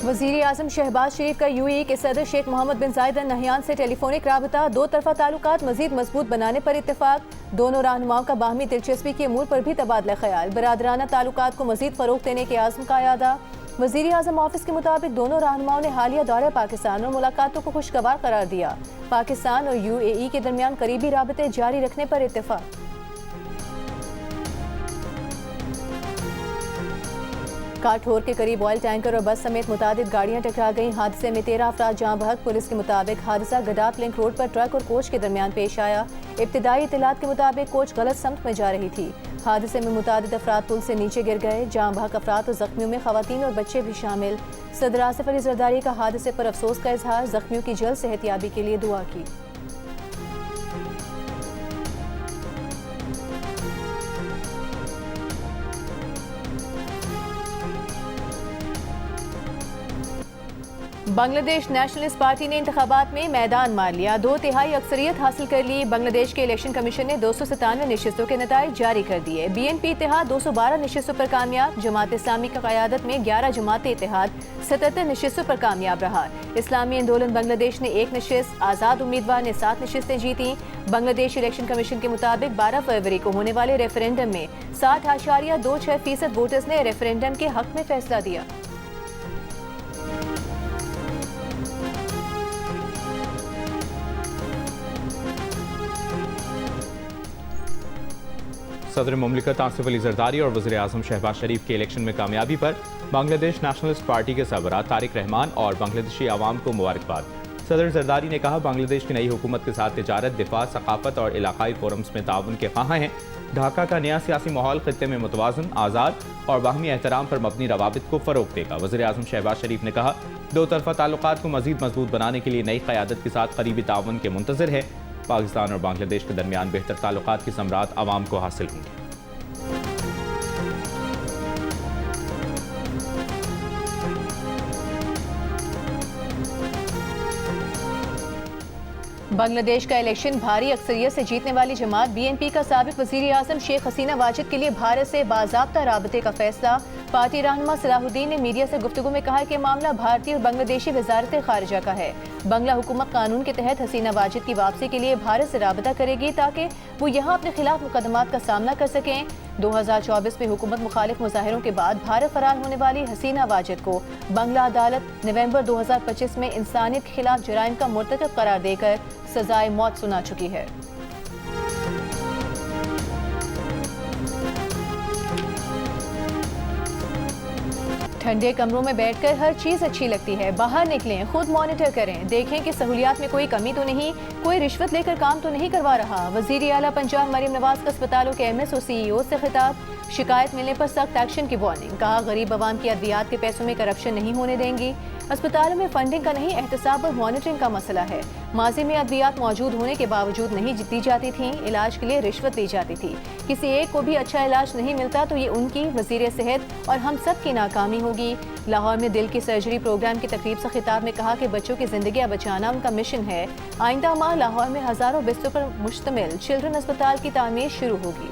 वज़ीर आज़म शहबाज शरीफ का यूएई के सदर शेख मोहम्मद बिन जायद अल नहयान से टेलीफोनिक राबता, दो तरफा ताल्लुकात मज़ीद मजबूत बनाने पर इत्तेफाक। दोनों रहनुमाओं का बाहमी दिलचस्पी के अमूर पर भी तबादला ख्याल। बरादराना ताल्लुकात को मज़ीद फ़रोग़ देने के आज़म का यादा। वज़ीर आज़म ऑफिस के मुताबिक दोनों रहनुमाओं ने हालिया दौरे पाकिस्तान और मुलाकातों को खुशगवार करार दिया। पाकिस्तान और यूएई के दरमियान करीबी राबते जारी रखने पर इत्तेफाक। काठोर के करीब ऑयल टैंकर और बस समेत मुतादिद गाड़ियां टकरा गईं। हादसे में 13 अफराद जाँ बहक। पुलिस के मुताबिक हादसा गडाप लिंक रोड पर ट्रक और कोच के दरमियान पेश आया। इब्तिदाई इत्तलात के मुताबिक कोच गलत समत में जा रही थी। हादसे में मुतादिद अफराद पुल से नीचे गिर गए। जाँ बहक अफराद और जख्मियों में खवातीन और बच्चे भी शामिल। सदर आसिफ अली जरदारी का हादसे पर अफसोस का इजहार। जख्मियों की जल्द सेहतयाबी के लिए दुआ की। बांग्लादेश नेशनलिस्ट पार्टी ने इंतखाबात में मैदान मार लिया। 2/3 अक्सरियत हासिल कर ली। बांग्लादेश के इलेक्शन कमीशन ने 297 नशिस्तों के नताइज जारी कर दिए। BNP इत्तेहाद 212 नशिस्तों पर कामयाब। जमात इस्लामी की क़यादत में 11 जमात इत्तेहाद 77 नशिस्तों पर कामयाब रहा। इस्लामी आंदोलन बांग्लादेश ने 1 नशिस्त, आज़ाद उम्मीदवार ने 7 नशिस्तें जीती। बांग्लादेश इलेक्शन कमीशन के मुताबिक 12 फरवरी को होने वाले रेफरेंडम में 60.26% वोटर्स ने रेफरेंडम के हक में फैसला दिया। सदर मुमलिकत आसिफ अली जरदारी और वज़ीर आज़म शहबाज शरीफ के इलेक्शन में कामयाबी पर बांग्लादेश नेशनलिस्ट पार्टी के सरबराह तारिक रहमान और बांग्लादेशी आवाम को मुबारकबाद। सदर जरदारी ने कहा, बांग्लादेश की नई हुकूमत के साथ तिजारत, दिफा, सकाफत और इलाकाई फोरम्स में ताउन के ख्वाहां हैं। ढाका का नया सियासी माहौल खित्ते में मुतवाज़न, आज़ाद और बाहमी एहतराम पर मबनी रवाबित को फ़रोग़ देगा। वज़ीर आज़म शहबाज शरीफ ने कहा, दो तरफा ताल्लुकात को मज़ीद मजबूत बनाने के लिए नई क़यादत के साथ करीबी ताउन के मुंतज़िर है। पाकिस्तान और बांग्लादेश के दरमियान बेहतर ताल्लुकात की समरात आवाम को हासिल होंगी। बांग्लादेश का इलेक्शन भारी अक्सरियत से जीतने वाली जमात BNP का साबिक वज़ीर आज़म शेख हसीना वाजिद के लिए भारत से बाज़ाब्ता राबते का फैसला। पार्टी रहनुमा सलाहुद्दीन ने मीडिया से गुफ्तगू में कहा कि मामला भारतीय और बांग्लादेशी वजारत खारिजा का है। बंगला हुकूमत कानून के तहत हसीना वाजिद की वापसी के लिए भारत से राबता करेगी ताकि वो यहाँ अपने खिलाफ मुकदमात का सामना कर सकें। 2024 में हुकूमत मुखालिफ मुजाहिरों के बाद भारत फरार होने वाली हसीना वाजिद को बंगला अदालत नवंबर 2025 में इंसानियत के खिलाफ जराइम का मुर्तकब करार देकर सजाए मौत सुना चुकी है। ठंडे कमरों में बैठकर हर चीज अच्छी लगती है। बाहर निकलें, खुद मॉनिटर करें, देखें कि सहूलियात में कोई कमी तो नहीं, कोई रिश्वत लेकर काम तो नहीं करवा रहा। वजीर आला पंजाब मरीम नवाज का अस्पतालों के MS और CEO से खिताब। शिकायत मिलने पर सख्त एक्शन की वार्निंग। कहा, गरीब आवाम की अद्वियात के पैसों में करप्शन नहीं होने देंगी। अस्पतालों में फंडिंग का नहीं, एहतसाब और मॉनिटरिंग का मसला है। माजी में अद्वियात मौजूद होने के बावजूद नहीं दी जाती थी। इलाज के लिए रिश्वत दी जाती थी। किसी एक को भी अच्छा इलाज नहीं मिलता तो ये उनकी, वजीर सेहत और हम सब की नाकामी होगी। लाहौर में दिल की सर्जरी प्रोग्राम की तकरीब से खिताब में कहा कि बच्चों की जिंदगियां बचाना उनका मिशन है। आइंदा माह लाहौर में हजारों बिस्तरों पर मुश्तमिल चिल्ड्रन अस्पताल की तामीर शुरू होगी।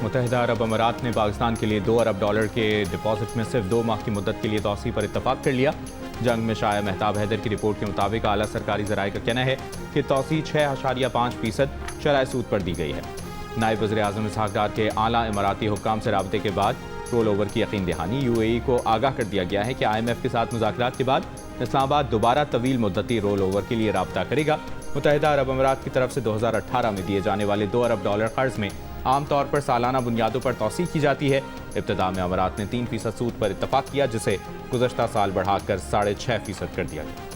मुत्तहिदा अरब अमारात ने पाकिस्तान के लिए $2 अरब के डिपॉजिट में सिर्फ 2 माह की मुद्दत के लिए तौसी पर इत्तफाक कर लिया। जंग में शाया महताब हैदर की रिपोर्ट के मुताबिक आला सरकारी ज़राए का कहना है कि तौसी 6.5% शरह सूद पर दी गई है। नायब वज़ीर आज़म इसहाक डार के आला इमाराती हुक्काम से राबते के बाद रोल ओवर की यकीन दहानी। UAE को आगाह कर दिया गया है कि IMF के साथ मुज़ाकरात के बाद इस्लामाबाद दोबारा तवील मुद्दती रोल ओवर के लिए राबता करेगा। मुत्तहिदा अरब अमारात की तरफ से 2018 में दिए जाने वाले $2 अरब कर्ज में आमतौर पर सालाना बुनियादों पर तौसी की जाती है। इब्तिदा में अमारात ने 3% सूद पर इत्तफाक किया, जिसे गुज़श्ता साल बढ़ाकर 6.5% कर दिया गया।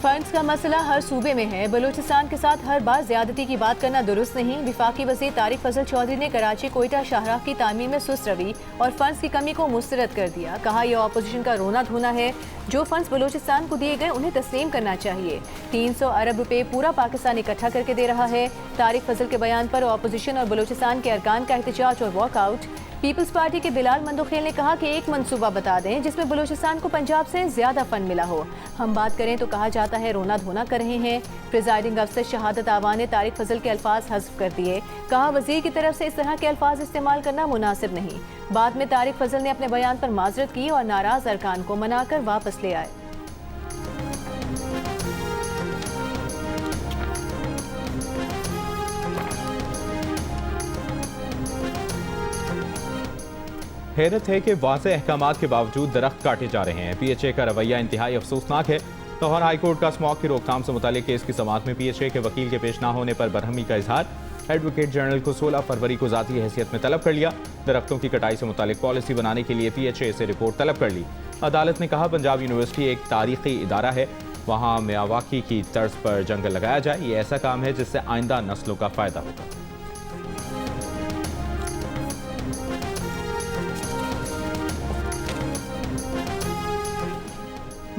फंड्स का मसला हर सूबे में है। बलूचिस्तान के साथ हर बार ज्यादती की बात करना दुरुस्त नहीं। विफाकी वज़ीर तारिक फजल चौधरी ने कराची कोयटा शाहराह की तामीर में सुस्त रवि और फंड्स की कमी को मुस्तरद कर दिया। कहा यह अपोजिशन का रोना धोना है। जो फंड्स बलूचिस्तान को दिए गए उन्हें तस्लीम करना चाहिए। 300 अरब रुपए पूरा पाकिस्तान इकट्ठा करके दे रहा है। तारिक फजल के बयान पर अपोजिशन और बलूचिस्तान के अरकान का एहतजाज और वॉकआउट। पीपल्स पार्टी के बिलाल मंदोखेल ने कहा कि एक मंसूबा बता दें जिसमें बलूचिस्तान को पंजाब से ज्यादा फंड मिला हो। हम बात करें तो कहा जाता है रोना धोना कर रहे हैं। प्रिजाइडिंग अफसर शहादत आवा ने तारिक फजल के अल्फाज हज़फ कर दिए। कहा वजीर की तरफ से इस तरह के अल्फाज इस्तेमाल करना मुनासिब नहीं। बाद में तारिक फजल ने अपने बयान पर माजरत की और नाराज अरकान को मनाकर वापस ले आए। हैरत है कि वाज़ेह अहकामात के बावजूद दरख्त काटे जा रहे हैं। PHA का रवैया इंतहाई अफसोसनाक है। लाहौर हाईकोर्ट का स्मॉग की रोकथाम से मुतालिक केस की समाअत में PHA के वकील के पेश न होने पर बरहमी का इजहार। एडवोकेट जनरल को 16 फरवरी को ज़ाती हैसियत में तलब कर लिया। दरख्तों की कटाई से मुतालिक पॉलिसी बनाने के लिए PHA से रिपोर्ट तलब कर ली। अदालत ने कहा पंजाब यूनिवर्सिटी एक तारीखी इदारा है, वहाँ मियावाकी की तर्ज पर जंगल लगाया जाए। ये ऐसा काम है जिससे आइंदा नस्लों का फ़ायदा होगा।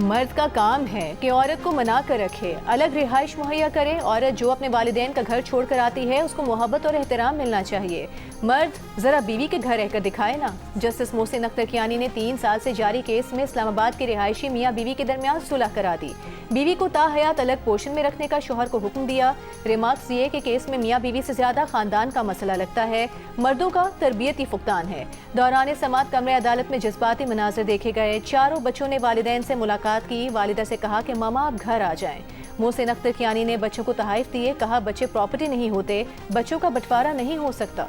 मर्द का काम है कि औरत को मना कर रखे, अलग रिहाइश मुहैया करे। औरत जो अपने वालिदैन का घर छोड़ कर आती है उसको मोहब्बत और एहतराम मिलना चाहिए। मर्द जरा बीवी के घर रहकर दिखाए ना। जस्टिस मोहसिन अख्तर कियानी ने 3 साल से जारी केस में इस्लामाबाद के रिहायशी मियाँ बीवी के दरमियान सुलह करा दी। बीवी को ताहयात अलग पोर्शन में रखने का शोहर को हुक्म दिया। रिमार्क्स ये कि केस में मियाँ बीवी से ज्यादा खानदान का मसला लगता है। मर्दों का तरबियती फुकदान है। दौरान समाअत कमरे अदालत में जज्बाती मनाजर देखे गए। चारों बच्चों ने वालिदैन से मुलाकात की। वालिदा से कहा कि मामा आप घर आ जाएं। मोहसिन अख्तर कियानी ने बच्चों को तहाइफ दिए। कहा बच्चे प्रॉपर्टी नहीं होते, बच्चों का बंटवारा नहीं हो सकता।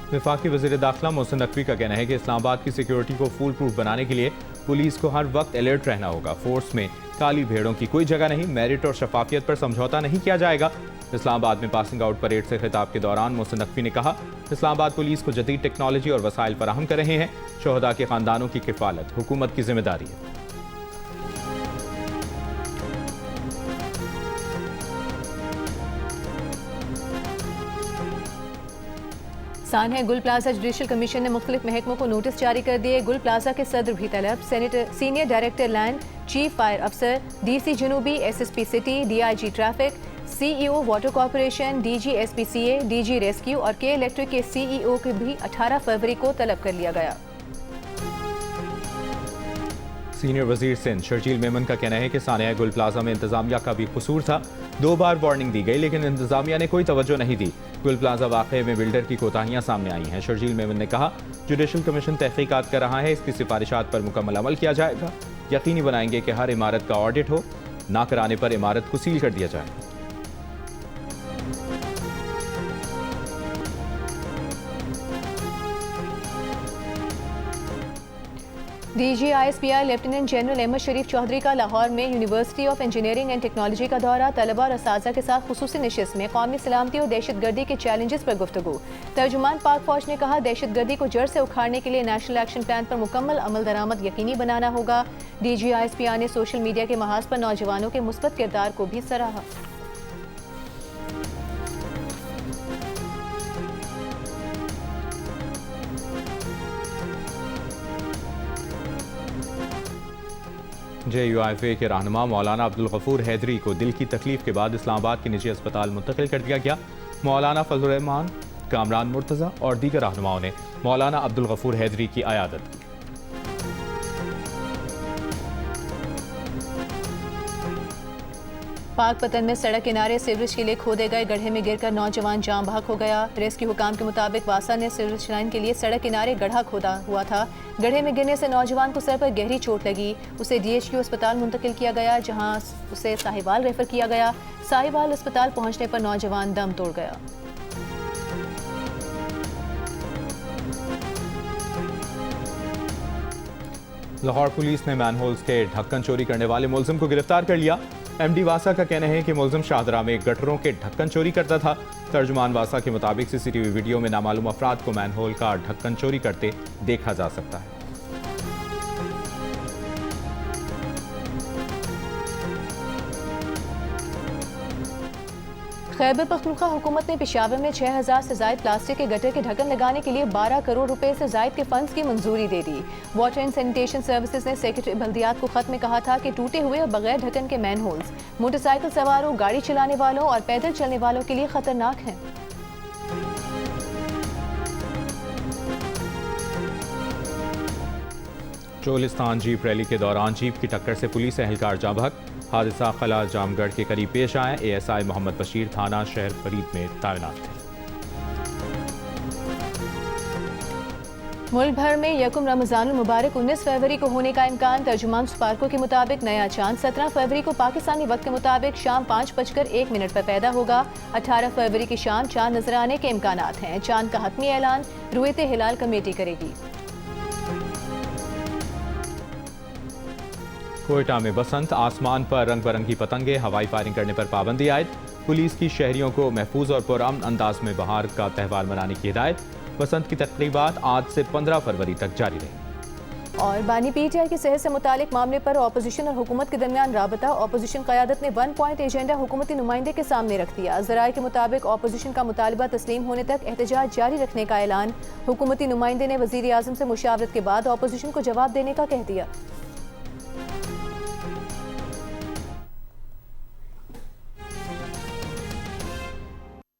वफाकी वज़ीर दाखिला मोहसिन नकवी का कहना है कि इस्लामाबाद की सिक्योरिटी को फूल प्रूफ बनाने के लिए पुलिस को हर वक्त अलर्ट रहना होगा। फोर्स में काली भेड़ों की कोई जगह नहीं। मेरिट और शफाफियत पर समझौता नहीं किया जाएगा। इस्लामाबाद में पासिंग आउट परेड से खिताब के दौरान मोहसिन नकवी ने कहा इस्लामाबाद पुलिस को जदीद टेक्नोलॉजी और वसाइल फराहम कर रहे हैं। शोहदा के खानदानों की किफालत हुकूमत की जिम्मेदारी है। सानहा गुल प्लाजा जुडिशल कमीशन ने मुख्तलिफ महकमों को नोटिस जारी कर दिए। गुल प्लाजा के सदर भी तलब। Senior director land, chief fire अफसर, DC जनूबी, SSP city, DIG traffic, CEO water corporation, DG SPCA, DG rescue और K इलेक्ट्रिक के CEO को भी 18 फरवरी को तलब कर लिया गया। सीनियर वजीर सिंध शर्जील मेमन का कहना है कि सानिया गुल प्लाजा में इंतजामिया का भी कसूर था। 2 बार वार्निंग दी गई लेकिन इंतजामिया ने कोई तवज्जो नहीं दी। गुल प्लाजा वाक़े में बिल्डर की कोताहियां सामने आई हैं। शर्जील मेमन ने कहा जुडिशल कमीशन तहकीकात कर रहा है, इसकी सिफारिशात पर मुकम्मल अमल किया जाएगा। यकीनी बनाएंगे कि हर इमारत का ऑडिट हो, ना कराने पर इमारत को सील कर दिया जाए। DG ISPI lieutenant general Ahmad Sharif Chaudhry का लाहौर में university of engineering and technology का दौरा। तलबा और असातिज़ा के साथ खुसूसी नशिस्त में कौमी सलामती और दहशतगर्दी के चैलेंजेस पर गुफ्तगू। तर्जुमान पाक फौज ने कहा दहशतगर्दी को जड़ से उखाड़ने के लिए नेशनल एक्शन प्लान पर मुकम्मल अमल दरामद यकीनी बनाना होगा। DG ISPI ने सोशल मीडिया के महाज पर नौजवानों के मुस्बत किरदार को भी सराहा। JUIFA के रहनुमा मौलाना अब्दुल गफूर हैदरी को दिल की तकलीफ के बाद इस्लामाबाद के निजी अस्पताल मुंतकिल कर दिया गया। मौलाना फजल रहमान, कामरान मुर्तज़ा और दीगर रहनुमाओं ने मौलाना अब्दुल गफूर हैदरी की अयादत की। पाक पतन में सड़क किनारे सीवरेज के लिए खोदे गए गड्ढे में गिरकर नौजवान जाम बहक हो गया। रेस्क्यू हुकाम के मुताबिक वासा ने सीवरेज लाइन के लिए सड़क किनारे गड्ढा खोदा हुआ था। गड्ढे में गिरने से नौजवान को सर पर गहरी चोट लगी। उसे DHQ अस्पताल मुंतकिल किया गया, जहां उसे साहिवाल रेफर किया गया। साहिवाल अस्पताल पहुंचने पर नौजवान दम तोड़ गया। लाहौर पुलिस ने मैनहोल्स के ढक्कन चोरी करने वाले मुलजिम को गिरफ्तार कर लिया। MD वासा का कहना है कि मुलजिम शाहदरा में गटरों के ढक्कन चोरी करता था। तर्जुमान वासा के मुताबिक CCTV वीडियो में नामालूम अफराद को मैनहोल का ढक्कन चोरी करते देखा जा सकता है। खैबर पख्तूनख्वा हुकूमत ने पेशावर में 6000 से जायद प्लास्टिक के गटर के ढक्कन लगाने के लिए 12 करोड़ रुपए से जायद के फंड्स की मंजूरी दे दी। वाटर एंड सैनिटेशन सर्विसेज ने सेक्रेटरी बल्दियात को खत में कहा था कि टूटे हुए और बगैर ढक्कन के मैन होल्स मोटरसाइकिल सवारों, गाड़ी चलाने वालों और पैदल चलने वालों के लिए खतरनाक हैं। चोलिस्तान जीप रैली के दौरान जीप की टक्कर से पुलिस एहलकार जाँ बहक। हादसा खला जामगढ़ के करीब पेश आए। ASI मोहम्मद बशीर थाना शहर फरीद में तैनात थे। मुल्क भर में यकुम रमजानुल मुबारक 19 फरवरी को होने का इम्कान। तर्जुमान स्पार्को के मुताबिक नया चांद 17 फरवरी को पाकिस्तानी वक्त के मुताबिक शाम 5:01 पर पैदा होगा। 18 फरवरी की शाम चांद नजर आने के इम्कानात हैं। चांद का हतमी ऐलान रुयते हिलाल कमेटी करेगी। कोयटा में बसंत, आसमान पर रंग बिरंगी पतंगे, हवाई फायरिंग करने पर पाबंदी आयद। पुलिस की शहरियों को महफूज और पुरअमन अंदाज में बहार का त्यौहार मनाने की हिदायत। बसंत की तकरीबात आज से 15 फरवरी तक जारी रहेंगी। और बानी PTI की सेहत से मुतालिक मामले पर अपोजिशन और हुकूमत के दरमियान राबता। अपोजिशन क़यादत ने 1 पॉइंट एजेंडा हुकूमती नुमाइंदे के सामने रख दिया। ज़राए के मुताबिक अपोजिशन का मुतालबा तस्लीम होने तक एहतजाज जारी रखने का ऐलान। हुकूमती नुमाइंदे ने वज़ीर आज़म से मुशावरत के बाद अपोजिशन को जवाब देने का कह दिया।